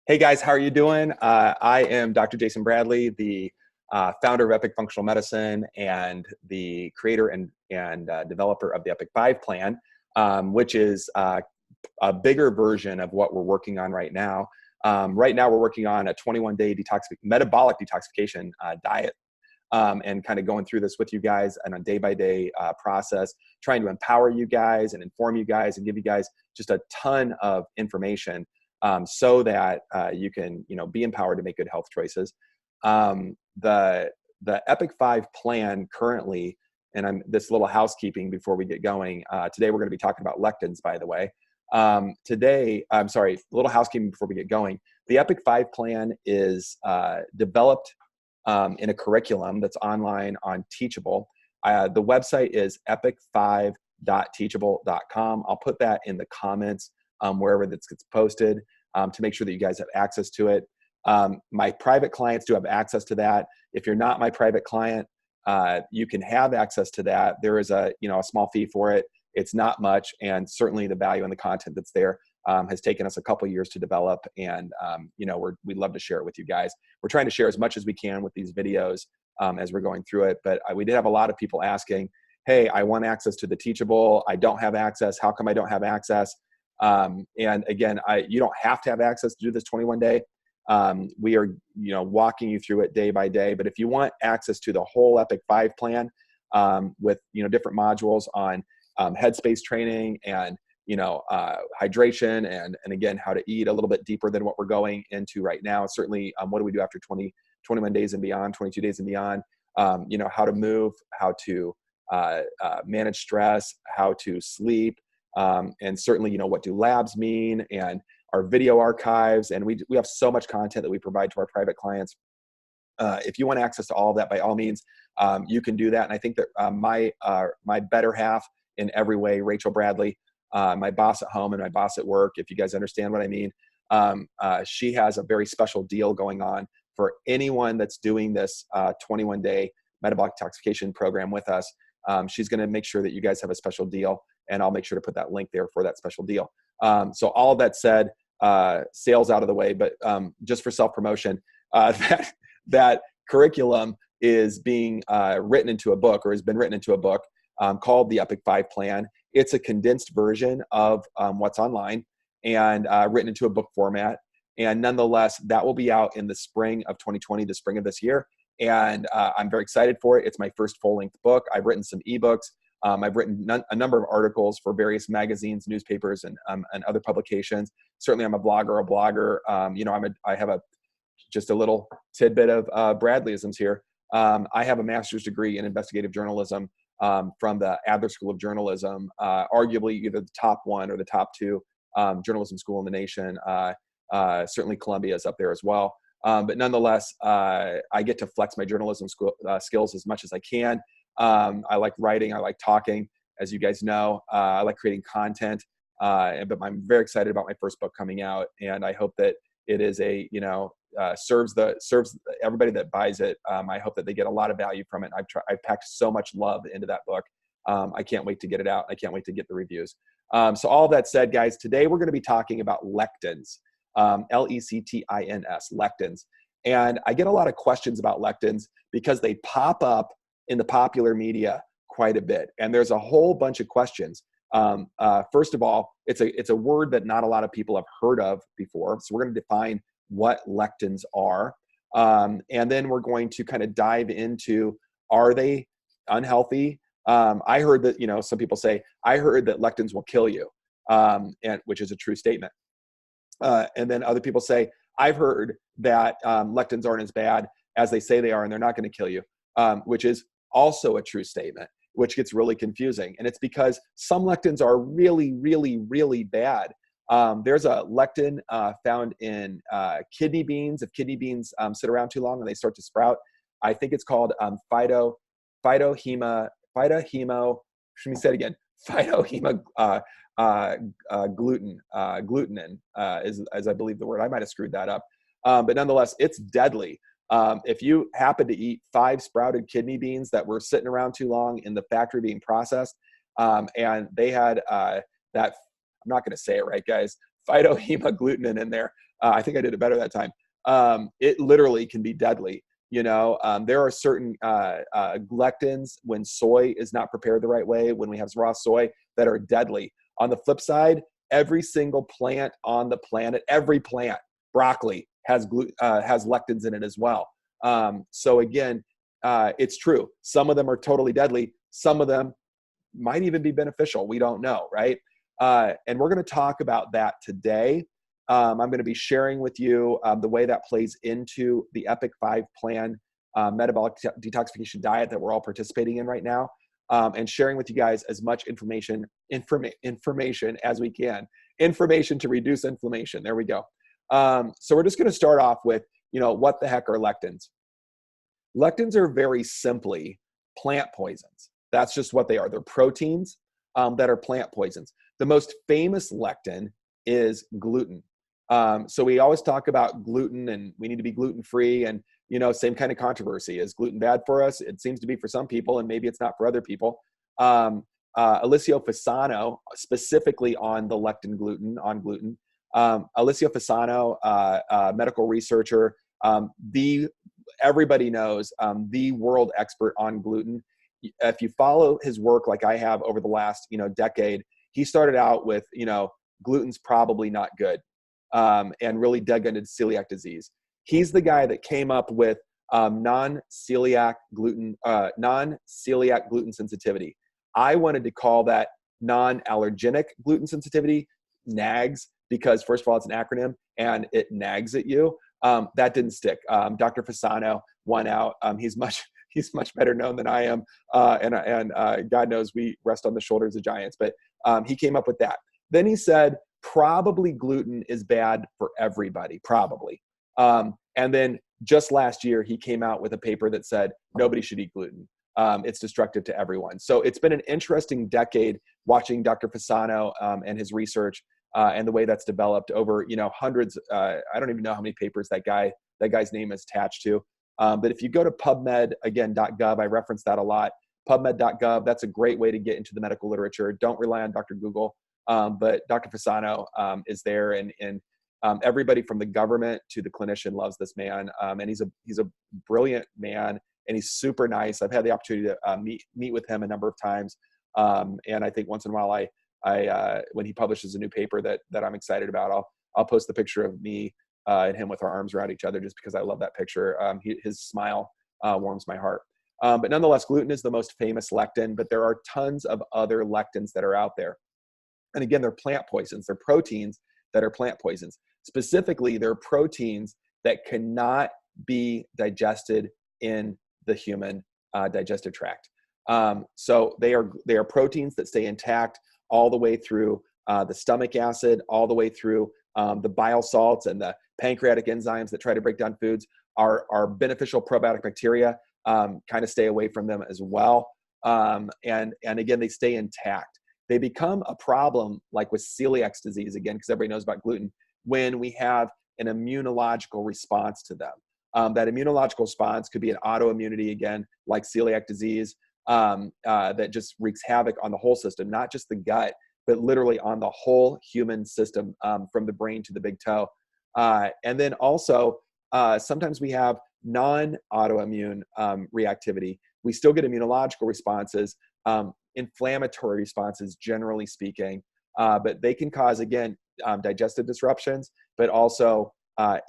Hey guys, how are you doing? I am Dr. Jason Bradley, the founder of Epic Functional Medicine and the creator and developer of the Epic 5 plan, which is a bigger version of what we're working on right now. Right now, we're working on a 21-day metabolic detoxification diet, and kind of going through this with you guys on a day-by-day process, trying to empower you guys and inform you guys and give you guys just a ton of information so that you can, be empowered to make good health choices. The Epic 5 plan currently, and this little housekeeping before we get going. Today we're going to be talking about lectins, by the way. A little housekeeping before we get going. The Epic 5 plan is developed in a curriculum that's online on Teachable. The website is epic5.teachable.com. I'll put that in the comments wherever this gets posted to make sure that you guys have access to it. My private clients do have access to that. If you're not my private client, you can have access to that. There is a small fee for it. It's not much, and certainly the value and the content that's there has taken us a couple of years to develop, and we'd love to share it with you guys. We're trying to share as much as we can with these videos as we're going through it, but we did have a lot of people asking, hey, I want access to the Teachable. I don't have access. How come I don't have access? And again, you don't have to have access to do this 21-day. We are, walking you through it day by day. But if you want access to the whole Epic 5 plan with, different modules on headspace training and, hydration and again, how to eat a little bit deeper than what we're going into right now. Certainly, what do we do after 21 days and beyond, 22 days and beyond? How to move, how to manage stress, how to sleep. And certainly, what do labs mean, and our video archives. And we have so much content that we provide to our private clients. If you want access to all of that, by all means, you can do that. And I think that my better half in every way, Rachel Bradley, my boss at home and my boss at work, if you guys understand what I mean, she has a very special deal going on for anyone that's doing this 21-day metabolic detoxification program with us. She's going to make sure that you guys have a special deal, and I'll make sure to put that link there for that special deal. So all of that said, sales out of the way, but just for self-promotion, that curriculum is being written into a book, or has been written into a book called the Epic 5 Plan. It's a condensed version of what's online and written into a book format. And nonetheless, that will be out in the spring of 2020, the spring of this year. And I'm very excited for it. It's my first full-length book. I've written some ebooks. I've written a number of articles for various magazines, newspapers, and other publications. Certainly, I'm a blogger. I have just a little tidbit of Bradleyisms here. I have a master's degree in investigative journalism from the Adler School of Journalism, arguably either the top one or the top two journalism school in the nation. Certainly, Columbia is up there as well. But nonetheless, I get to flex my journalism skills as much as I can. I like writing. I like talking, as you guys know. I like creating content. But I'm very excited about my first book coming out, and I hope that it is serves everybody that buys it. I hope that they get a lot of value from it. I've packed so much love into that book. I can't wait to get it out. I can't wait to get the reviews. So all that said, guys, today we're going to be talking about lectins. Lectins, lectins. And I get a lot of questions about lectins because they pop up in the popular media quite a bit. And there's a whole bunch of questions. First of all, it's a word that not a lot of people have heard of before. So we're going to define what lectins are. And then we're going to kind of dive into, are they unhealthy? I heard that, some people say, I heard that lectins will kill you, and which is a true statement. And then other people say, I've heard that lectins aren't as bad as they say they are, and they're not going to kill you, which is also a true statement, which gets really confusing. And it's because some lectins are really, really, really bad. There's a lectin found in kidney beans. If kidney beans sit around too long and they start to sprout, I think it's called phytohemo. Let me say it again. Glutenin as I believe the word. I might have screwed that up, but nonetheless, it's deadly. If you happen to eat 5 sprouted kidney beans that were sitting around too long in the factory being processed, and they had that, I'm not going to say it right, guys, phytohemagglutinin in there, I think I did it better that time. It literally can be deadly. There are certain lectins when soy is not prepared the right way, when we have raw soy, that are deadly. On the flip side, every single plant on the planet, every plant, broccoli has lectins in it as well. So again, it's true. Some of them are totally deadly. Some of them might even be beneficial. We don't know, right? And we're going to talk about that today. I'm going to be sharing with you the way that plays into the EPIC 5 plan metabolic detoxification diet that we're all participating in right now, and sharing with you guys as much information as we can. Information to reduce inflammation. There we go. So we're just going to start off with, what the heck are lectins? Lectins are very simply plant poisons. That's just what they are. They're proteins that are plant poisons. The most famous lectin is gluten. So we always talk about gluten and we need to be gluten-free, and, same kind of controversy. Is gluten bad for us? It seems to be for some people, and maybe it's not for other people. Alessio Fasano, specifically on the lectin on gluten. Alessio Fasano, medical researcher, everybody knows, the world expert on gluten. If you follow his work like I have over the last, decade, he started out with, gluten's probably not good, and really dug into celiac disease. He's the guy that came up with non-celiac gluten sensitivity. I wanted to call that non-allergenic gluten sensitivity, NAGS, because first of all, it's an acronym and it nags at you. That didn't stick. Dr. Fasano won out. He's much better known than I am. And God knows we rest on the shoulders of giants, but he came up with that. Then he said, probably gluten is bad for everybody, probably. And then just last year, he came out with a paper that said, nobody should eat gluten. It's destructive to everyone. So it's been an interesting decade watching Dr. Fasano and his research and the way that's developed over, hundreds. I don't even know how many papers that guy's name is attached to. But if you go to PubMed, again, .gov, I reference that a lot. PubMed.gov, that's a great way to get into the medical literature. Don't rely on Dr. Google. But Dr. Fasano is there, and everybody from the government to the clinician loves this man. And he's a brilliant man, and he's super nice. I've had the opportunity to meet with him a number of times. And I think once in a while, I when he publishes a new paper that I'm excited about, I'll post the picture of me and him with our arms around each other, just because I love that picture. His smile warms my heart. But nonetheless, gluten is the most famous lectin, but there are tons of other lectins that are out there. And again, they're plant poisons. They're proteins that are plant poisons. Specifically, they're proteins that cannot be digested in the human digestive tract. So they are proteins that stay intact all the way through the stomach acid, all the way through the bile salts and the pancreatic enzymes that try to break down foods. Our beneficial probiotic bacteria kind of stay away from them as well. And again, they stay intact. They become a problem, like with celiac disease, again, because everybody knows about gluten, when we have an immunological response to them. That immunological response could be an autoimmunity, again, like celiac disease, that just wreaks havoc on the whole system, not just the gut, but literally on the whole human system, from the brain to the big toe. And then also, sometimes we have non-autoimmune reactivity. We still get immunological responses, inflammatory responses, generally speaking, but they can cause, again, digestive disruptions, but also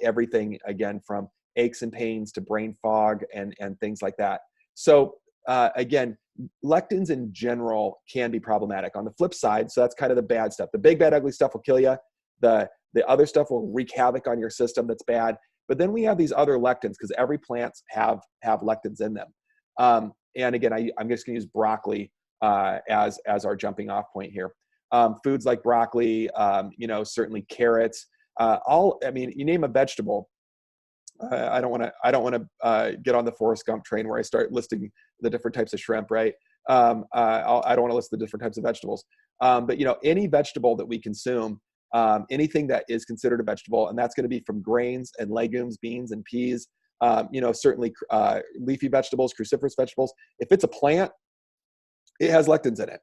everything, again, from aches and pains to brain fog and things like that. So again, lectins in general can be problematic. On the flip side, so that's kind of the bad stuff. The big, bad, ugly stuff will kill you. The other stuff will wreak havoc on your system that's bad. But then we have these other lectins, because every plants have lectins in them. And again, I'm just going to use broccoli as our jumping off point here. Foods like broccoli, certainly carrots, you name a vegetable. I don't want to get on the Forrest Gump train where I start listing the different types of shrimp, right? I don't want to list the different types of vegetables. But any vegetable that we consume, anything that is considered a vegetable, and that's going to be from grains and legumes, beans and peas, certainly leafy vegetables, cruciferous vegetables. If it's a plant, it has lectins in it.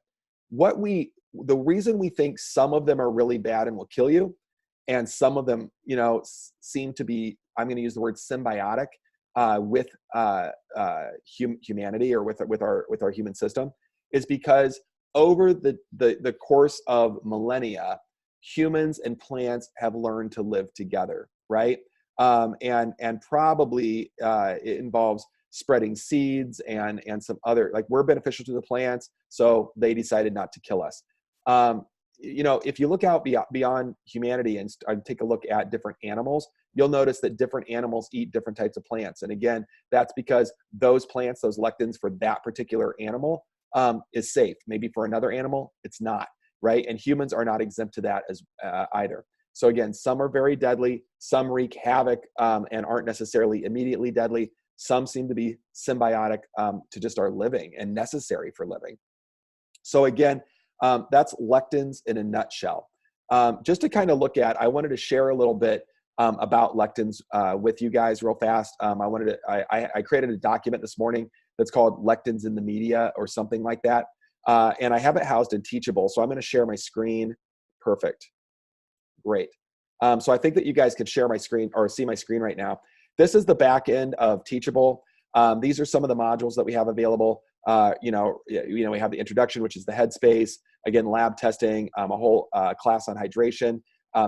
The reason we think some of them are really bad and will kill you and some of them, seem to be, I'm going to use the word symbiotic with humanity, or with our human system, is because over the course of millennia, humans and plants have learned to live together, right? And probably it involves spreading seeds and some other, like, we're beneficial to the plants, so they decided not to kill us. If you look out beyond humanity and take a look at different animals, you'll notice that different animals eat different types of plants. And again, that's because those plants, those lectins for that particular animal is safe. Maybe for another animal, it's not, right? And humans are not exempt to that as either. So again, some are very deadly, some wreak havoc and aren't necessarily immediately deadly. Some seem to be symbiotic to just our living and necessary for living. So again, that's lectins in a nutshell. Just to kind of look at, I wanted to share a little bit about lectins with you guys real fast. I created a document this morning that's called Lectins in the Media or something like that. And I have it housed in Teachable. So I'm going to share my screen. Perfect. Great. So I think that you guys can share my screen or see my screen right now. This is the back end of Teachable. These are some of the modules that we have available. We have the introduction, which is the headspace, again, lab testing, a whole class on hydration,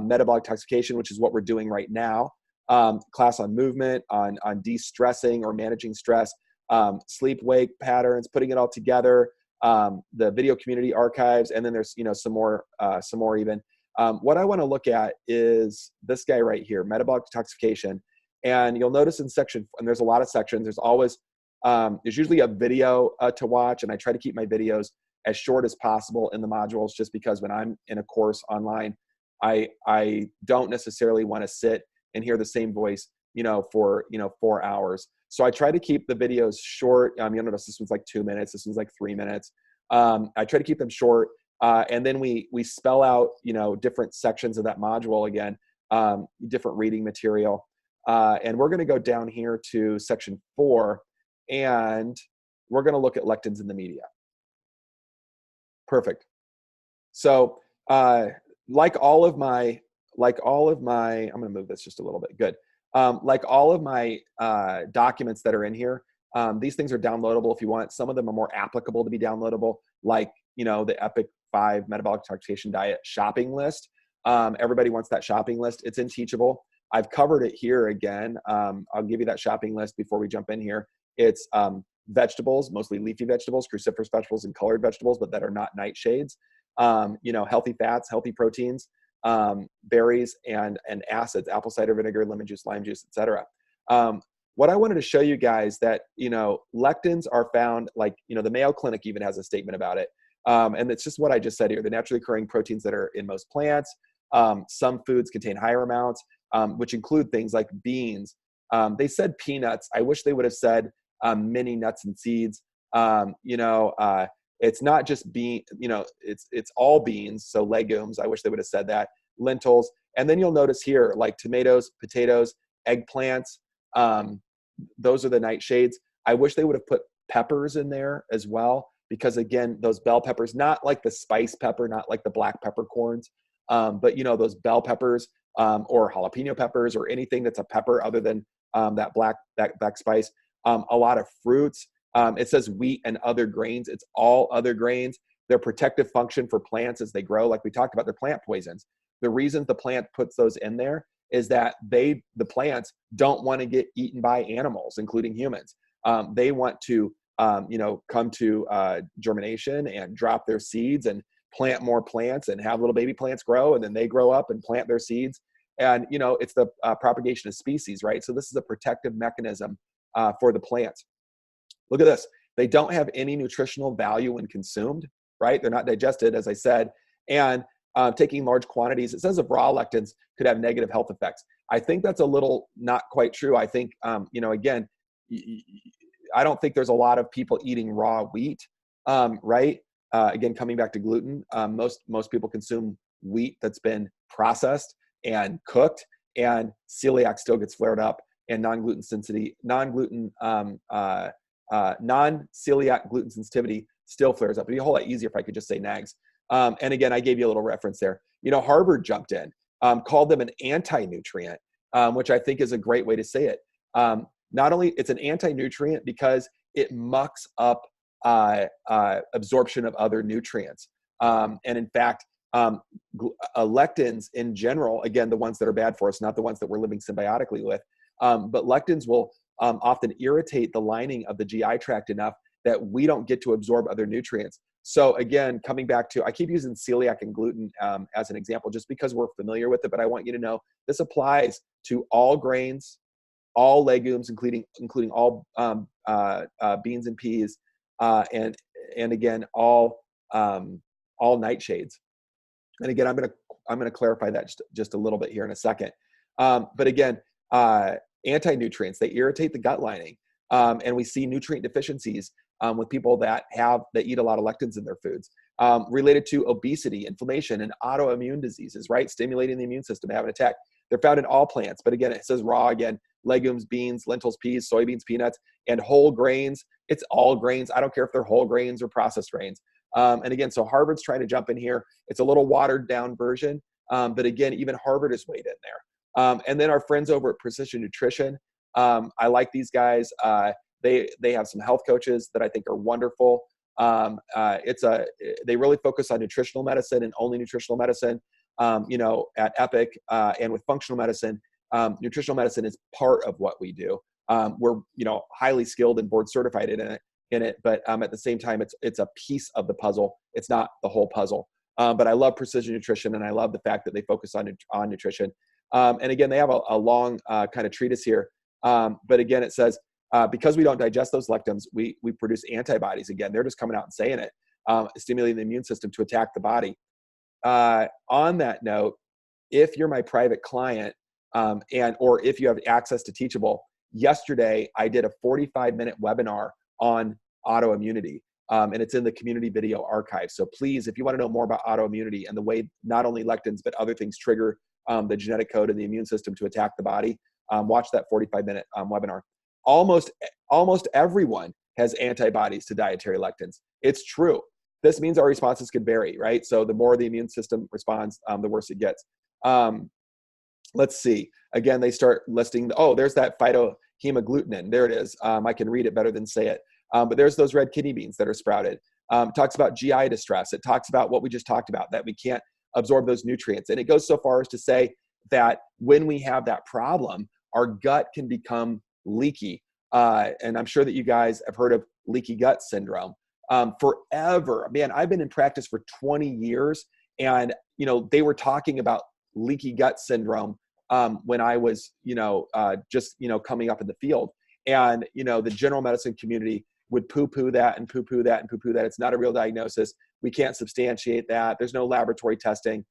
metabolic detoxification, which is what we're doing right now, class on movement, on de-stressing or managing stress, sleep-wake patterns, putting it all together, the video community archives, and then there's some more even. What I want to look at is this guy right here, metabolic detoxification. And you'll notice in section, and there's a lot of sections, there's usually a video to watch, and I try to keep my videos as short as possible in the modules, just because when I'm in a course online, I don't necessarily want to sit and hear the same voice, for 4 hours. So I try to keep the videos short. You'll notice this one's like 2 minutes. This one's like 3 minutes. I try to keep them short. And then we spell out, different sections of that module again, different reading material. And we're going to go down here to section 4, and we're going to look at lectins in the media. Perfect. So, like all of my, I'm going to move this just a little bit. Good. Like all of my documents that are in here, these things are downloadable if you want. Some of them are more applicable to be downloadable, like, the Epic 5 Metabolic Detoxification Diet shopping list. Everybody wants that shopping list. It's in Teachable. I've covered it here again. I'll give you that shopping list before we jump in here. It's vegetables, mostly leafy vegetables, cruciferous vegetables, and colored vegetables, but that are not nightshades. Healthy fats, healthy proteins, berries, and acids, apple cider vinegar, lemon juice, lime juice, etc. What I wanted to show you guys that, lectins are found, like, the Mayo Clinic even has a statement about it. And it's just what I just said here, the naturally occurring proteins that are in most plants. Some foods contain higher amounts, which include things like beans. They said peanuts. I wish they would have said many nuts and seeds. It's not just bean, it's all beans. So legumes, I wish they would have said that. Lentils. And then you'll notice here, like tomatoes, potatoes, eggplants. Those are the nightshades. I wish they would have put peppers in there as well, because again, those bell peppers, not like the spice pepper, not like the black peppercorns, but those bell peppers or jalapeno peppers or anything that's a pepper other than that black spice. A lot of fruits. It says wheat and other grains. It's all other grains. Their protective function for plants as they grow, like we talked about, they're plant poisons. The reason the plant puts those in there is that the plants don't want to get eaten by animals, including humans. They want to, come to germination and drop their seeds and plant more plants and have little baby plants grow, and then they grow up and plant their seeds. And, it's the propagation of species, right? So this is a protective mechanism for the plants. Look at this. They don't have any nutritional value when consumed, right? They're not digested, as I said. And taking large quantities, it says of raw lectins could have negative health effects. I think that's a little not quite true. I think, again, I don't think there's a lot of people eating raw wheat, right? Again, coming back to gluten, most people consume wheat that's been processed and cooked, and celiac still gets flared up, and non-celiac gluten sensitivity still flares up. It'd be a whole lot easier if I could just say NAGs. And again, I gave you a little reference there. Harvard jumped in. called them an anti-nutrient, which I think is a great way to say it. Not only it's an anti-nutrient because it mucks up absorption of other nutrients. And in fact, lectins in general, again, the ones that are bad for us, not the ones that we're living symbiotically with, but lectins will often irritate the lining of the GI tract enough that we don't get to absorb other nutrients. So again, coming back to, I keep using celiac and gluten as an example, just because we're familiar with it, but I want you to know this applies to all grains, all legumes, including all beans and peas, and again, all nightshades. And again, I'm gonna clarify that just a little bit here in a second. But again, anti-nutrients, they irritate the gut lining, and we see nutrient deficiencies with people that eat a lot of lectins in their foods, related to obesity, inflammation, and autoimmune diseases, right? Stimulating the immune system to have an attack. They're found in all plants, but again, it says raw again, legumes, beans, lentils, peas, soybeans, peanuts, and whole grains. It's all grains. I don't care if they're whole grains or processed grains. And again, so Harvard's trying to jump in here. It's a little watered down version, but again, even Harvard is weighed in there. And then our friends over at Precision Nutrition, I like these guys. They have some health coaches that I think are wonderful. They really focus on nutritional medicine and only nutritional medicine. At Epic and with functional medicine, nutritional medicine is part of what we do. We're highly skilled and board certified in it, but at the same time, it's a piece of the puzzle. It's not the whole puzzle. But I love Precision Nutrition, and I love the fact that they focus on nutrition. And again, they have a long kind of treatise here. But again, it says, because we don't digest those lectins, we produce antibodies. Again, they're just coming out and saying it, stimulating the immune system to attack the body. On that note, if you're my private client, or if you have access to Teachable, yesterday I did a 45-minute webinar on autoimmunity, and it's in the community video archive. So please, if you want to know more about autoimmunity and the way not only lectins but other things trigger the genetic code in the immune system to attack the body, watch that 45-minute webinar. Almost everyone has antibodies to dietary lectins. It's true. This means our responses could vary, right? So the more the immune system responds, the worse it gets. Let's see. Again, they start listing, there's that phytohemagglutinin. There it is. I can read it better than say it. But there's those red kidney beans that are sprouted. It talks about GI distress. It talks about what we just talked about, that we can't absorb those nutrients. And it goes so far as to say that when we have that problem, our gut can become leaky. And I'm sure that you guys have heard of leaky gut syndrome. Forever, man, I've been in practice for 20 years, and they were talking about leaky gut syndrome when I was just coming up in the field, and the general medicine community would poo-poo that and poo-poo that and poo-poo that. It's not a real diagnosis. We can't substantiate that. There's no laboratory testing,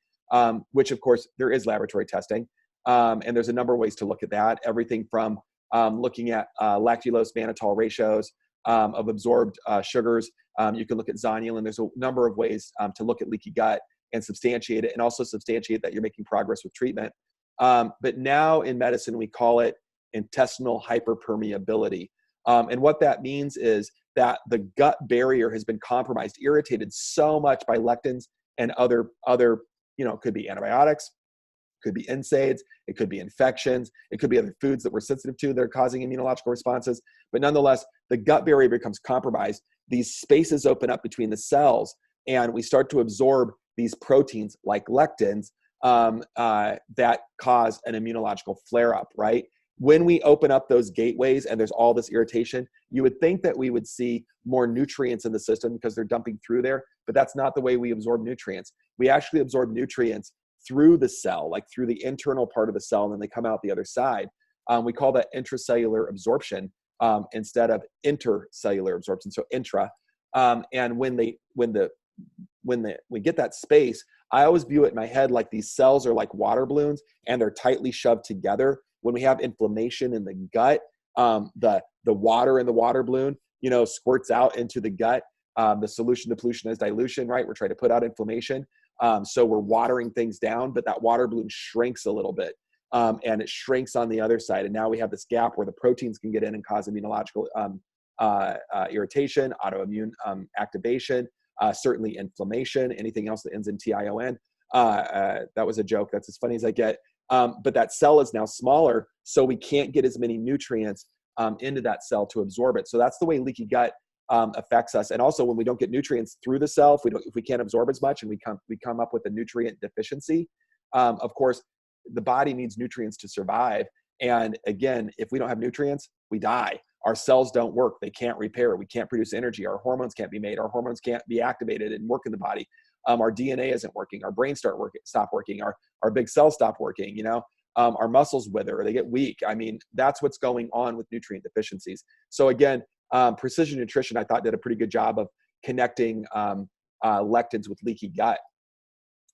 which of course there is laboratory testing, and there's a number of ways to look at that. Everything from looking at lactulose mannitol ratios of absorbed sugars. You can look at zonulin. There's a number of ways to look at leaky gut and substantiate it, and also substantiate that you're making progress with treatment. But now in medicine, we call it intestinal hyperpermeability. And what that means is that the gut barrier has been compromised, irritated so much by lectins and other could be antibiotics, could be NSAIDs, it could be infections, it could be other foods that we're sensitive to that are causing immunological responses. But nonetheless, the gut barrier becomes compromised. These spaces open up between the cells, and we start to absorb these proteins like lectins that cause an immunological flare-up, right? When we open up those gateways and there's all this irritation, you would think that we would see more nutrients in the system because they're dumping through there, but that's not the way we absorb nutrients. We actually absorb nutrients through the cell, like through the internal part of the cell, and then they come out the other side. We call that intracellular absorption instead of intercellular absorption, so intra. And when we get that space, I always view it in my head like these cells are like water balloons, and they're tightly shoved together. When we have inflammation in the gut, the water in the water balloon, squirts out into the gut. The solution to pollution is dilution, right? We're trying to put out inflammation. So we're watering things down, but that water balloon shrinks a little bit, and it shrinks on the other side. And now we have this gap where the proteins can get in and cause immunological irritation, autoimmune activation, certainly inflammation, anything else that ends in TION. That was a joke. That's as funny as I get. But that cell is now smaller, so we can't get as many nutrients into that cell to absorb it. So that's the way leaky gut affects us. And also when we don't get nutrients through the cell, if we can't absorb as much and we come up with a nutrient deficiency, of course, the body needs nutrients to survive. And again, if we don't have nutrients, we die. Our cells don't work. They can't repair. We can't produce energy. Our hormones can't be made. Our hormones can't be activated and work in the body. Our DNA isn't working. Our brains stop working. Our big cells stop working. Our muscles wither, or they get weak. I mean, that's what's going on with nutrient deficiencies. So again, Precision Nutrition, I thought, did a pretty good job of connecting lectins with leaky gut.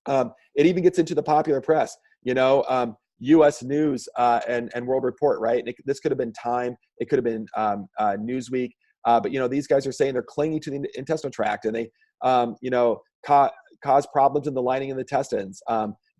It even gets into the popular press, U.S. News and World Report, right? This could have been Time. It could have been Newsweek. But, these guys are saying they're clinging to the intestinal tract, and they, cause problems in the lining of the intestines,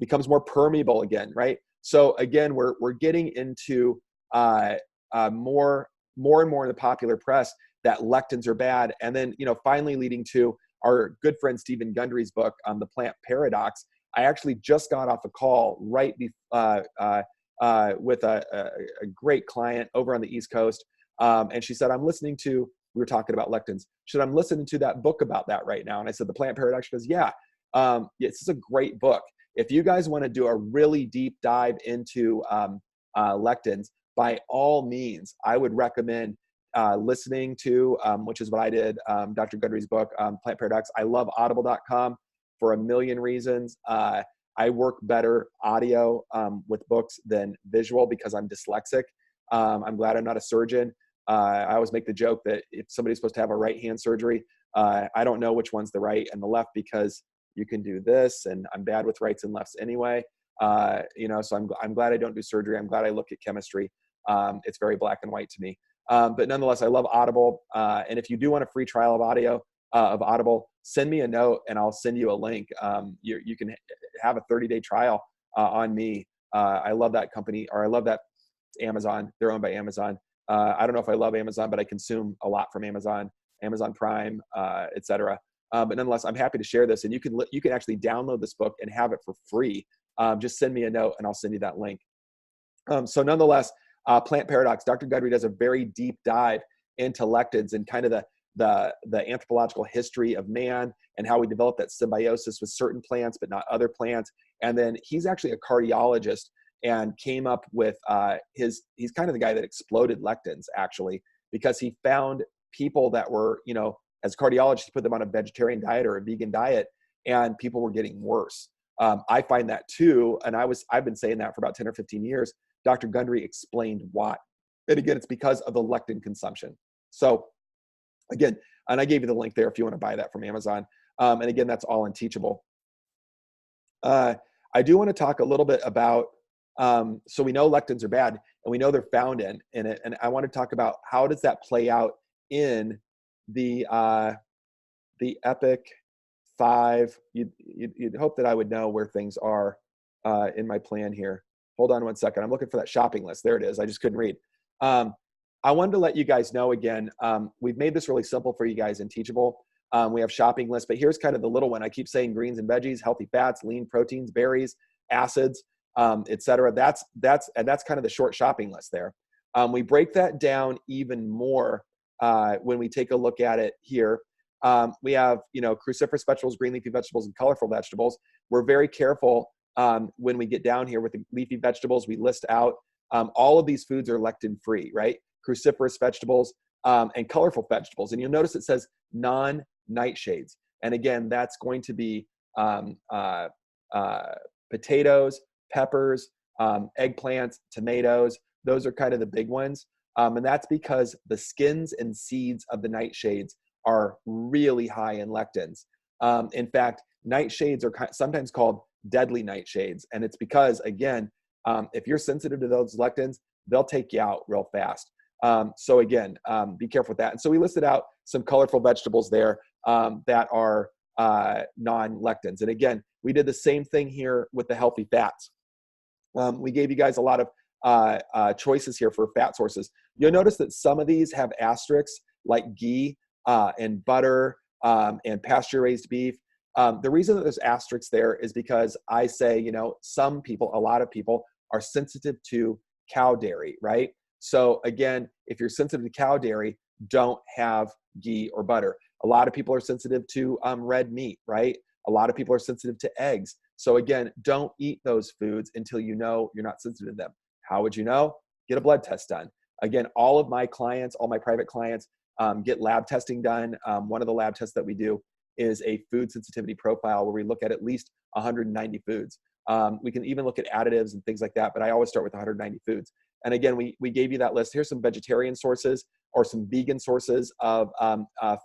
becomes more permeable again, right? So again, we're getting into more and more in the popular press that lectins are bad. And then, finally leading to our good friend Stephen Gundry's book, The Plant Paradox. I actually just got off a call with a great client over on the East Coast. And she said, we were talking about lectins. She said, I'm listening to that book about that right now. And I said, The Plant Paradox? She goes, yeah, this is a great book. If you guys want to do a really deep dive into lectins, by all means, I would recommend listening to, which is what I did, Dr. Gundry's book, Plant Paradox. I love audible.com for a million reasons. I work better audio with books than visual because I'm dyslexic. I'm glad I'm not a surgeon. I always make the joke that if somebody's supposed to have a right hand surgery, I don't know which one's the right and the left because you can do this, and I'm bad with rights and lefts anyway. So I'm glad I don't do surgery. I'm glad I look at chemistry. It's very black and white to me. But nonetheless, I love Audible. And if you do want a free trial of Audible, send me a note and I'll send you a link. You can have a 30-day trial on me. I love that company, or I love that Amazon. They're owned by Amazon. I don't know if I love Amazon, but I consume a lot from Amazon Prime, etc. But nonetheless, I'm happy to share this, and you can actually download this book and have it for free. Just send me a note and I'll send you that link. So nonetheless, Plant Paradox, Dr. Gundry does a very deep dive into lectins and kind of the anthropological history of man and how we developed that symbiosis with certain plants, but not other plants. And then he's actually a cardiologist and came up with he's kind of the guy that exploded lectins, actually, because he found people that were, as cardiologists, he put them on a vegetarian diet or a vegan diet, and people were getting worse. I find that too. And I've been saying that for about 10 or 15 years. Dr. Gundry explained why. And again, it's because of the lectin consumption. So again, and I gave you the link there if you want to buy that from Amazon. And again, that's all in Teachable. I do want to talk a little bit about, so we know lectins are bad and we know they're found in it. And I want to talk about how does that play out in the EPIC 5. You'd hope that I would know where things are in my plan here. Hold on one second. I'm looking for that shopping list. There it is. I just couldn't read. I wanted to let you guys know again, we've made this really simple for you guys in Teachable. We have shopping lists, but here's kind of the little one. I keep saying greens and veggies, healthy fats, lean proteins, berries, acids, etc. That's kind of the short shopping list there. We break that down even more when we take a look at it here. We have, cruciferous vegetables, green leafy vegetables, and colorful vegetables. We're very careful when we get down here with the leafy vegetables. We list out all of these foods are lectin free, right? Cruciferous vegetables and colorful vegetables. And you'll notice it says non-nightshades. And again, that's going to be potatoes, peppers, eggplants, tomatoes. Those are kind of the big ones. And that's because the skins and seeds of the nightshades are really high in lectins. In fact, nightshades are sometimes called deadly nightshades. And it's because, again, if you're sensitive to those lectins, they'll take you out real fast. So again, be careful with that. And so we listed out some colorful vegetables there that are non-lectins. And again, we did the same thing here with the healthy fats. We gave you guys a lot of choices here for fat sources. You'll notice that some of these have asterisks like ghee and butter and pasture-raised beef. The reason that there's asterisks there is because I say, you know, some people, a lot of people are sensitive to cow dairy, right? So again, if you're sensitive to cow dairy, don't have ghee or butter. A lot of people are sensitive to red meat, right? A lot of people are sensitive to eggs. So again, don't eat those foods until you know you're not sensitive to them. How would you know? Get a blood test done. Again, all of my clients, all my private clients, get lab testing done. One of the lab tests that we do is a food sensitivity profile where we look at least 190 foods. We can even look at additives and things like that, but I always start with 190 foods. And again, we gave you that list. Here's some vegetarian sources or some vegan sources of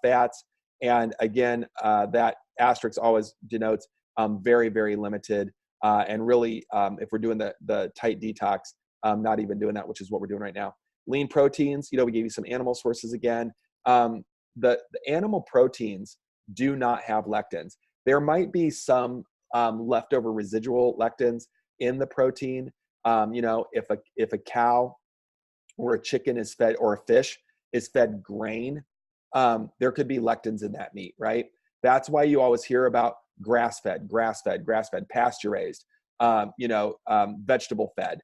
fats. And again, that asterisk always denotes very, very limited. And really, if we're doing the tight detox, not even doing that, which is what we're doing right now. Lean proteins, you know, we gave you some animal sources again. The animal proteins do not have lectins. There might be some leftover residual lectins in the protein. You know, if a cow or a chicken is fed, or a fish is fed grain, there could be lectins in that meat, right? That's why you always hear about grass-fed, pasture raised, you know, vegetable fed,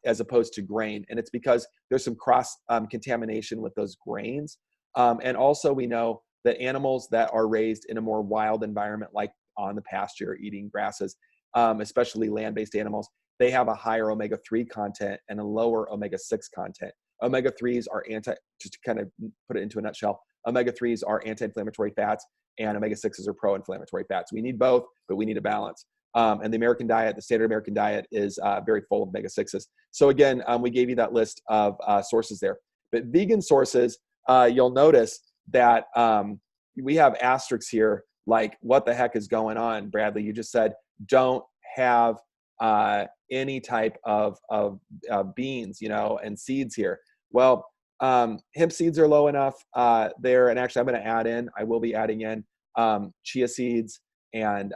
as opposed to grain. And it's because there's some cross contamination with those grains. And also we know that animals that are raised in a more wild environment, like on the pasture eating grasses, especially land-based animals, they have a higher omega-3 content and a lower omega-6 content. Omega-3s are just to kind of put it into a nutshell, omega-3s are anti-inflammatory fats and omega-6s are pro-inflammatory fats. We need both, but we need a balance. And the American diet, the standard American diet, is very full of omega-6s. So again, we gave you that list of sources there. But vegan sources, you'll notice that we have asterisks here, like what the heck is going on, Bradley? You just said don't have any type of beans, you know, and seeds here. Well, hemp seeds are low enough there. And actually, I will be adding in chia seeds and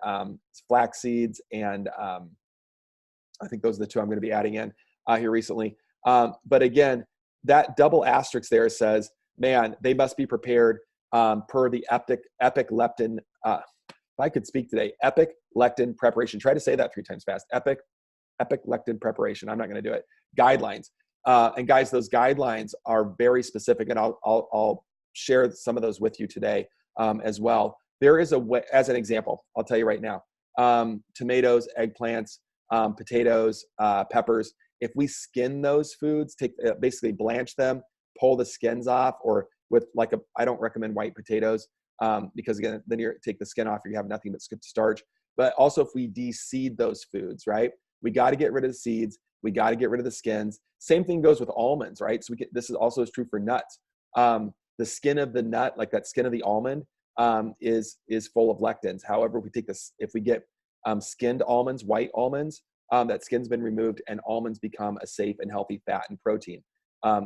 flax seeds. And I think those are the two I'm going to be adding in here recently. But again, that double asterisk there says, man, they must be prepared per the epic leptin. If I could speak today, epic lectin preparation. Try to say that 3 times fast. Epic lectin preparation. I'm not going to do it. Guidelines. And guys, those guidelines are very specific, and I'll share some of those with you today as well. There is a way, as an example, I'll tell you right now, tomatoes, eggplants, potatoes, peppers. If we skin those foods, basically blanch them, pull the skins off, or with I don't recommend white potatoes because again, then you take the skin off, you have nothing but starch. But also if we de-seed those foods, right? We got to get rid of the seeds. We got to get rid of the skins. Same thing goes with almonds, right? So this is also true for nuts. The skin of the nut, like that skin of the almond, is full of lectins. However, if we get skinned almonds, white almonds, that skin's been removed, and almonds become a safe and healthy fat and protein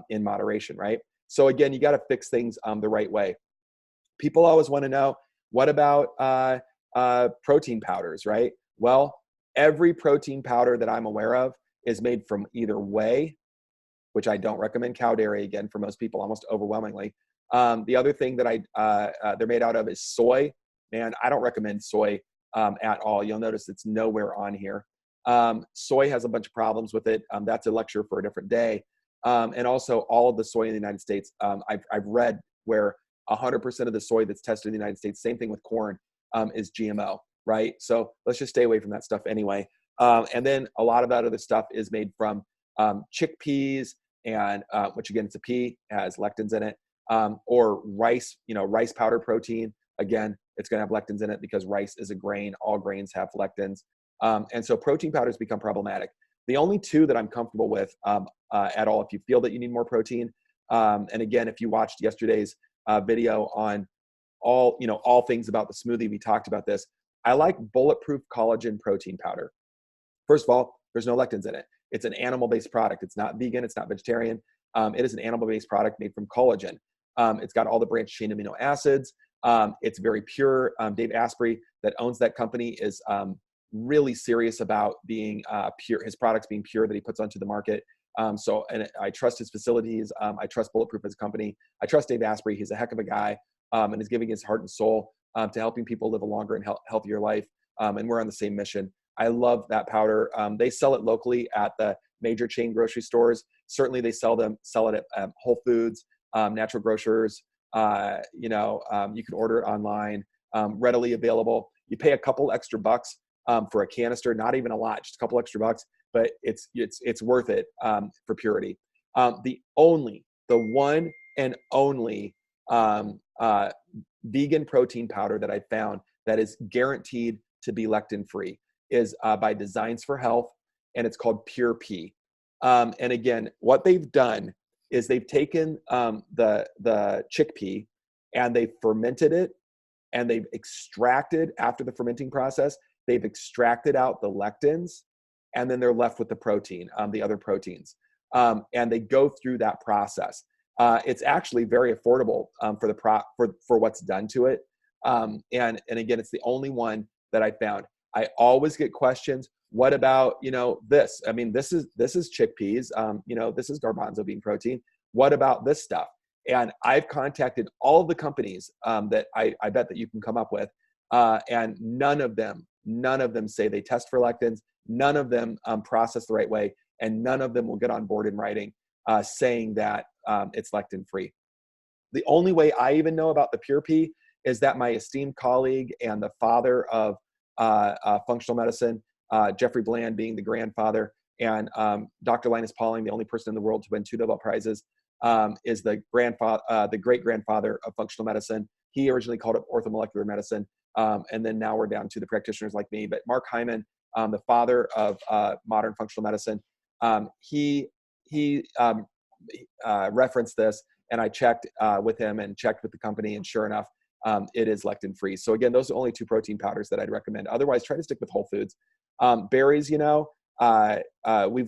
in moderation, right? So again, you got to fix things the right way. People always want to know, what about protein powders, right? Well, every protein powder that I'm aware of is made from either whey, which I don't recommend cow dairy, again, for most people, almost overwhelmingly. The other thing that they're made out of is soy. Man, I don't recommend soy at all. You'll notice it's nowhere on here. Soy has a bunch of problems with it. That's a lecture for a different day. And also all of the soy in the United States, I've read where 100% of the soy that's tested in the United States, same thing with corn, is GMO, right? So let's just stay away from that stuff anyway. And then a lot of that other stuff is made from chickpeas, and which again, it's a pea, has lectins in it, or rice, rice powder protein. Again, it's going to have lectins in it because rice is a grain. All grains have lectins. And so protein powders become problematic. The only two that I'm comfortable with at all, if you feel that you need more protein, and again, if you watched yesterday's video on all things about the smoothie, we talked about this. I like Bulletproof Collagen Protein Powder. First of all, there's no lectins in it. It's an animal-based product. It's not vegan. It's not vegetarian. It is an animal-based product made from collagen. It's got all the branched chain amino acids. It's very pure. Dave Asprey, that owns that company, is really serious about being pure, his products being pure that he puts onto the market. And I trust his facilities. I trust Bulletproof as a company. I trust Dave Asprey. He's a heck of a guy, and is giving his heart and soul to helping people live a longer and healthier life. And we're on the same mission. I love that powder. They sell it locally at the major chain grocery stores. Certainly they sell it at Whole Foods, natural grocers. You can order it online, readily available. You pay a couple extra bucks for a canister, not even a lot, just a couple extra bucks, but it's worth it for purity. The one and only vegan protein powder that I found that is guaranteed to be lectin free is by Designs for Health, and it's called Pure Pea. And again, what they've done is they've taken the chickpea and they've fermented it, and they've extracted, after the fermenting process, they've extracted out the lectins, and then they're left with the protein, the other proteins. And they go through that process. It's actually very affordable for what's done to it. And again, it's the only one that I found. I always get questions. What about, this? I mean, this is chickpeas. This is garbanzo bean protein. What about this stuff? And I've contacted all of the companies that I bet that you can come up with. And none of them say they test for lectins. None of them process the right way. And none of them will get on board in writing saying that it's lectin free. The only way I even know about the Pure Pea is that my esteemed colleague and the father of functional medicine, Jeffrey Bland being the grandfather, and Dr. Linus Pauling, the only person in the world to win 2 Nobel Prizes, is the great grandfather of functional medicine. He originally called it orthomolecular medicine, and then now we're down to the practitioners like me. But Mark Hyman, the father of modern functional medicine, he referenced this, and I checked with him and checked with the company, and sure enough, it is lectin free. So again, those are only 2 protein powders that I'd recommend. Otherwise, try to stick with whole foods. Berries, we've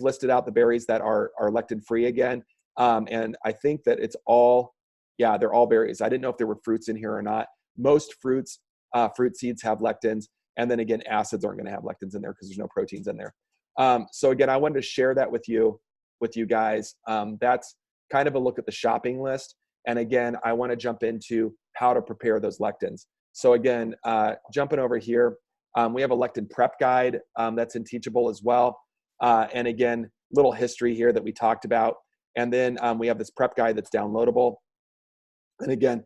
listed out the berries that are lectin free again. And I think that it's they're all berries. I didn't know if there were fruits in here or not. Most fruit seeds have lectins. And then again, acids aren't going to have lectins in there because there's no proteins in there. So again, I wanted to share that with you guys. That's kind of a look at the shopping list. And again, I want to jump into how to prepare those lectins. So again, jumping over here, we have a lectin prep guide that's in Teachable as well. And again, little history here that we talked about. And then we have this prep guide that's downloadable. And again,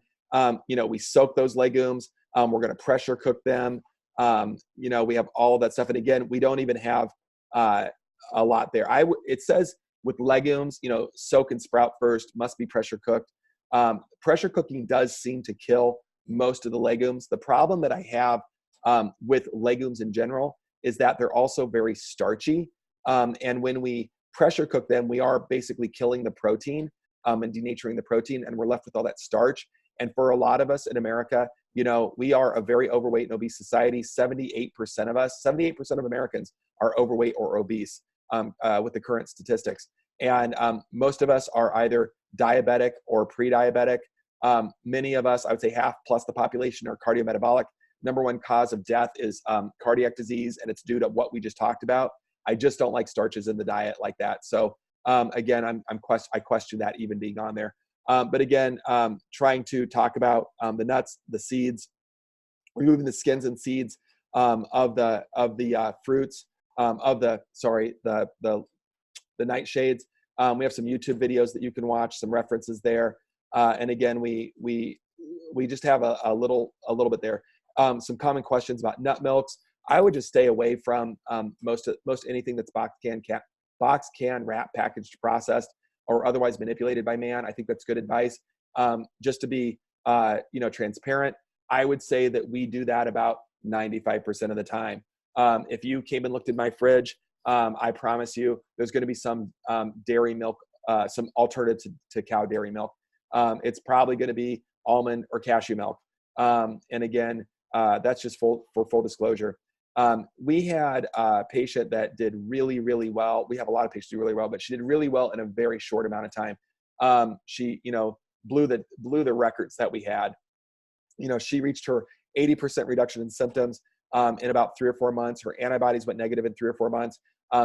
we soak those legumes. We're going to pressure cook them. We have all of that stuff. And again, we don't even have a lot there. It says with legumes, soak and sprout first, must be pressure cooked. Pressure cooking does seem to kill most of the legumes. The problem that I have with legumes in general is that they're also very starchy. And when we pressure cook them, we are basically killing the protein and denaturing the protein, and we're left with all that starch. And for a lot of us in America, we are a very overweight and obese society. 78% of Americans are overweight or obese with the current statistics. And most of us are either diabetic or pre-diabetic. Many of us, I would say half plus the population, are cardiometabolic. Number one cause of death is cardiac disease, and it's due to what we just talked about. I just don't like starches in the diet like that. So again, I question that even being on there. But again, trying to talk about the nuts, the seeds, removing the skins and seeds of the fruits, the nightshades. We have some YouTube videos that you can watch, some references there. And again, we just have a little bit there. Some common questions about nut milks. I would just stay away from most anything that's box can, wrap, packaged, processed, or otherwise manipulated by man. I think that's good advice. Just to be transparent, I would say that we do that about 95% of the time. If you came and looked at my fridge, I promise you there's going to be some dairy milk, some alternative to cow dairy milk. It's probably going to be almond or cashew milk. And again, that's just for full disclosure. We had a patient that did really, really well. We have a lot of patients do really well, but she did really well in a very short amount of time. She, blew the records that we had. She reached her 80% reduction in symptoms in about 3 or 4 months. Her antibodies went negative in 3 or 4 months.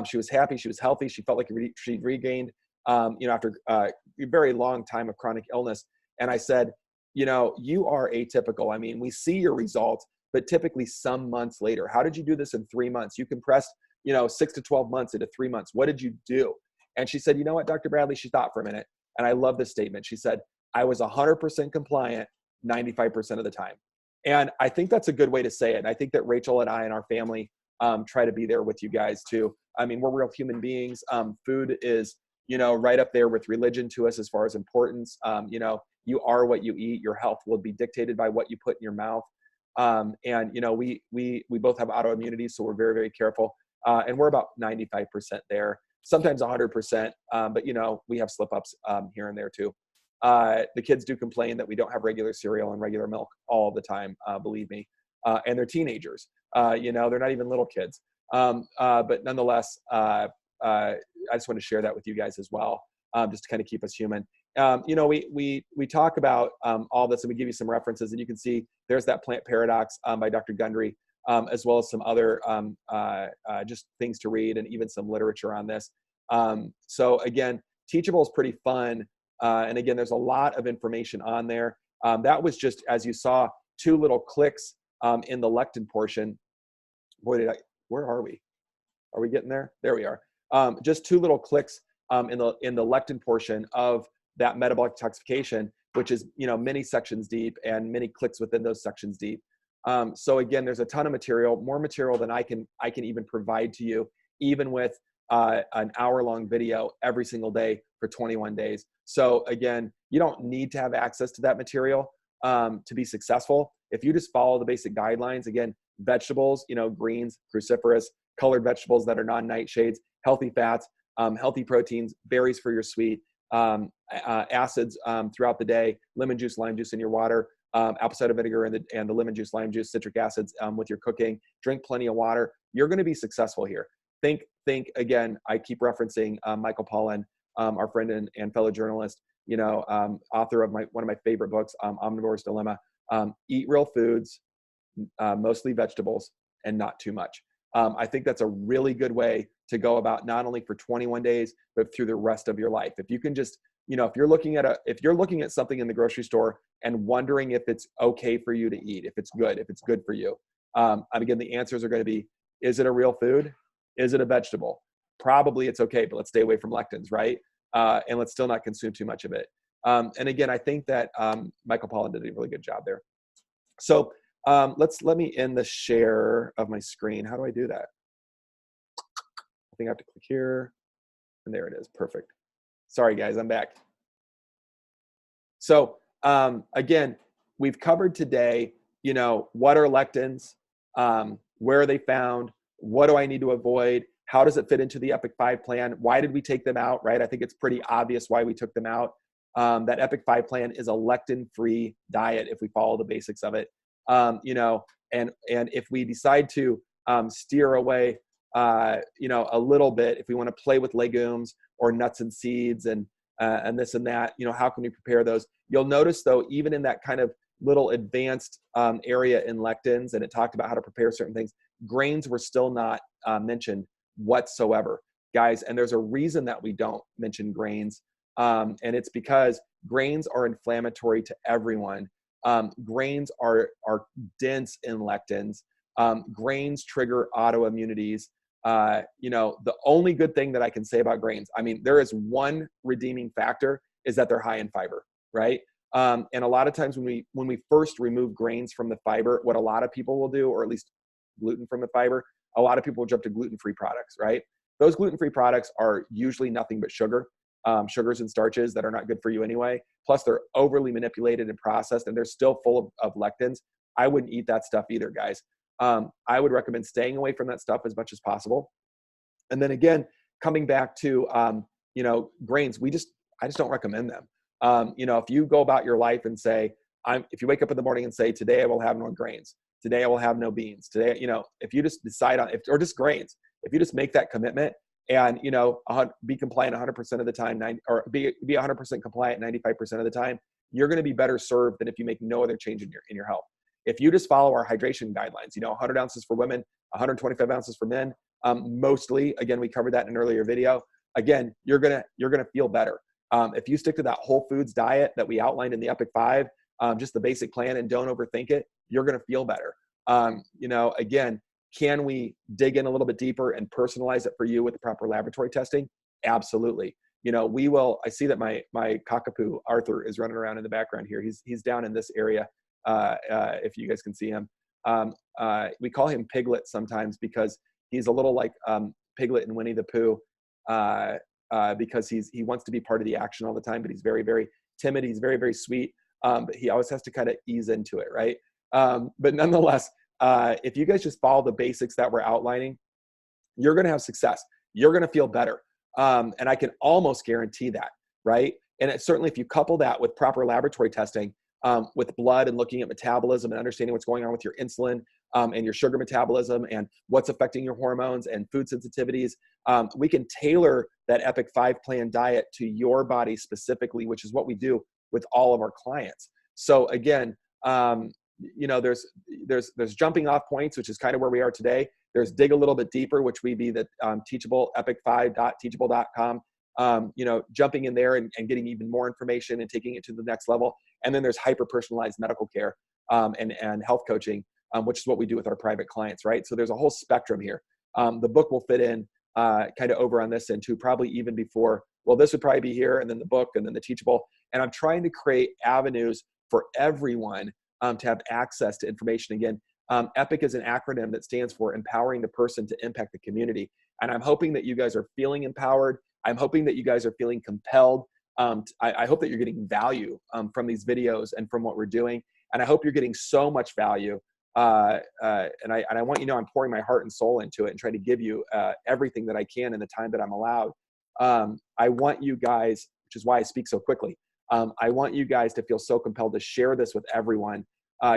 She was happy. She was healthy. She felt like she'd regained, after a very long time of chronic illness. And I said, you know, you are atypical. I mean, we see your results, but typically some months later. How did you do this in 3 months? You compressed, you know, 6 to 12 months into 3 months. What did you do? And she said, you know what, Dr. Bradley, she thought for a minute. And I love this statement. She said, I was 100% compliant 95% of the time. And I think that's a good way to say it. And I think that Rachel and I and our family try to be there with you guys too. I mean, we're real human beings. Food is, you know, right up there with religion to us as far as importance. You know, you are what you eat. Your health will be dictated by what you put in your mouth. And, you know, we both have autoimmunity, so we're very, very careful. And we're about 95% there, sometimes 100%. But, you know, we have slip ups here and there too. The kids do complain that we don't have regular cereal and regular milk all the time, believe me. And they're teenagers, you know, they're not even little kids. But nonetheless, I just want to share that with you guys as well, just to kind of keep us human. You know, we talk about all this, and we give you some references, and you can see there's that plant paradox by Dr. Gundry, as well as some other just things to read, and even some literature on this. So again, Teachable is pretty fun. And again, there's a lot of information on there. That was just, as you saw, 2 little clicks in the lectin portion. Boy, where are we? Are we getting there? There we are. Just 2 little clicks in the lectin portion of that metabolic detoxification, which is, you know, many sections deep and many clicks within those sections deep. So again, there's a ton of material, more material than I can even provide to you, even with an hour-long video every single day for 21 days. So again, you don't need to have access to that material to be successful. If you just follow the basic guidelines, again, vegetables, you know, greens, cruciferous, colored vegetables that are non-nightshades, healthy fats, healthy proteins, berries for your sweet, acids throughout the day, lemon juice, lime juice in your water, apple cider vinegar and the lemon juice, lime juice, citric acids with your cooking. Drink plenty of water. You're going to be successful here. Think again, I keep referencing Michael Pollan, our friend and fellow journalist, you know, author of one of my favorite books, Omnivore's Dilemma. Eat real foods, mostly vegetables, and not too much. I think that's a really good way to go about, not only for 21 days, but through the rest of your life. If you can just, you know, if you're looking at something in the grocery store and wondering if it's okay for you to eat, if it's good for you. Again, the answers are going to be, is it a real food? Is it a vegetable? Probably it's okay, but let's stay away from lectins, right? And let's still not consume too much of it. And again, I think that Michael Pollan did a really good job there. So let me end the share of my screen. How do I do that? I think I have to click here, and there it is. Perfect. Sorry, guys, I'm back. So again, we've covered today, you know, what are lectins? Where are they found? What do I need to avoid? How does it fit into the EPIC 5 plan? Why did we take them out, right? I think it's pretty obvious why we took them out. That EPIC 5 plan is a lectin-free diet if we follow the basics of it. You know, and if we decide to steer away, you know, a little bit, if we want to play with legumes or nuts and seeds and this and that, you know, how can we prepare those? You'll notice though, even in that kind of little advanced area in lectins, and it talked about how to prepare certain things, grains were still not mentioned whatsoever, guys. And there's a reason that we don't mention grains. And it's because grains are inflammatory to everyone. Grains are dense in lectins. Grains trigger autoimmunities. You know, the only good thing that I can say about grains, I mean, there is one redeeming factor, is that they're high in fiber, right? And a lot of times when we first remove grains from the fiber, what a lot of people will do, or at least gluten from the fiber, a lot of people will jump to gluten-free products, right? Those gluten-free products are usually nothing but sugar. Sugars and starches that are not good for you anyway. Plus they're overly manipulated and processed, and they're still full of lectins. I wouldn't eat that stuff either, guys. I would recommend staying away from that stuff as much as possible. And then again, coming back to, you know, grains, I just don't recommend them. You know, if you go about your life and say, if you wake up in the morning and say, today I will have no grains, today I will have no beans, today, you know, if you just decide on, or just grains, if you just make that commitment, and, you know, be compliant 100% of the time, or be 100% compliant 95% of the time, you're going to be better served than if you make no other change in your health. If you just follow our hydration guidelines, you know, 100 ounces for women, 125 ounces for men, mostly, again, we covered that in an earlier video. Again, you're gonna feel better. If you stick to that whole foods diet that we outlined in the EPIC 5, just the basic plan, and don't overthink it, you're going to feel better. You know, again, can we dig in a little bit deeper and personalize it for you with the proper laboratory testing? Absolutely. You know, we will. I see that my cockapoo Arthur is running around in the background here. He's down in this area. If you guys can see him, we call him Piglet sometimes because he's a little like Piglet and Winnie the Pooh, because he wants to be part of the action all the time, but he's very, very timid. He's very, very sweet, but he always has to kind of ease into it, right? But nonetheless, if you guys just follow the basics that we're outlining, you're going to have success. You're going to feel better. And I can almost guarantee that, right? And it, certainly if you couple that with proper laboratory testing, with blood and looking at metabolism and understanding what's going on with your insulin and your sugar metabolism and what's affecting your hormones and food sensitivities, we can tailor that Epic 5-plan diet to your body specifically, which is what we do with all of our clients. So again, you know, there's jumping off points, which is kind of where we are today. There's dig a little bit deeper, which we be the Teachable, epic5.teachable.com. You know, jumping in there and getting even more information and taking it to the next level. And then there's hyper-personalized medical care and health coaching, which is what we do with our private clients, right? So there's a whole spectrum here. The book will fit in kind of over on this end too, probably even before, well, this would probably be here, and then the book, and then the Teachable. And I'm trying to create avenues for everyone to have access to information. Again, EPIC is an acronym that stands for Empowering the Person to Impact the Community. And I'm hoping that you guys are feeling empowered. I'm hoping that you guys are feeling compelled. I hope that you're getting value from these videos and from what we're doing. And I hope you're getting so much value. And I want you to know I'm pouring my heart and soul into it and trying to give you everything that I can in the time that I'm allowed. I want you guys, which is why I speak so quickly, I want you guys to feel so compelled to share this with everyone.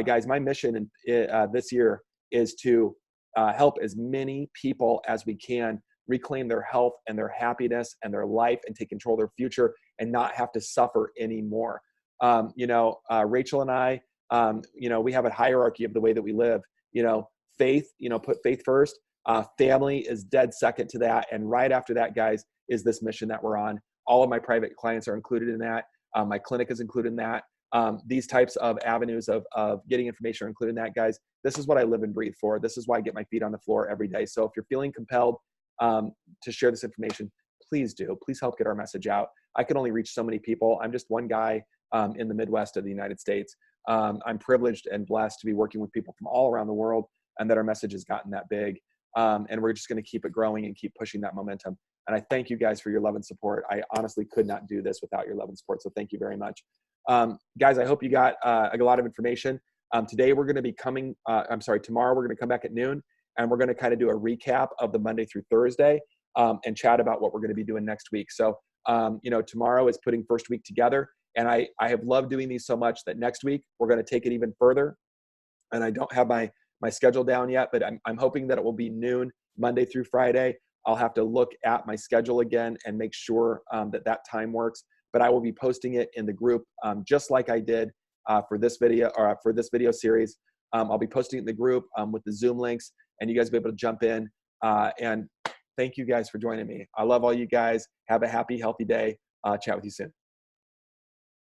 Guys, my mission this year is to help as many people as we can reclaim their health and their happiness and their life and take control of their future and not have to suffer anymore. You know, Rachel and I, you know, we have a hierarchy of the way that we live. You know, faith, you know, put faith first. Family is dead second to that. And right after that, guys, is this mission that we're on. All of my private clients are included in that. My clinic is included in that. These types of avenues of getting information are included in that, guys. This is what I live and breathe for. This is why I get my feet on the floor every day. So if you're feeling compelled to share this information, please do. Please help get our message out. I can only reach so many people. I'm just one guy in the Midwest of the United States. I'm privileged and blessed to be working with people from all around the world, and that our message has gotten that big. And we're just going to keep it growing and keep pushing that momentum. And I thank you guys for your love and support. I honestly could not do this without your love and support. So thank you very much. Guys, I hope you got a lot of information. Today we're going to be coming, tomorrow we're going to come back at noon, and we're going to kind of do a recap of the Monday through Thursday and chat about what we're going to be doing next week. So, you know, tomorrow is putting first week together. And I have loved doing these so much that next week we're going to take it even further. And I don't have my schedule down yet, but I'm hoping that it will be noon, Monday through Friday. I'll have to look at my schedule again and make sure that time works. But I will be posting it in the group just like I did for this video or for this video series. I'll be posting it in the group with the Zoom links, and you guys will be able to jump in. And thank you guys for joining me. I love all you guys. Have a happy, healthy day. Chat with you soon.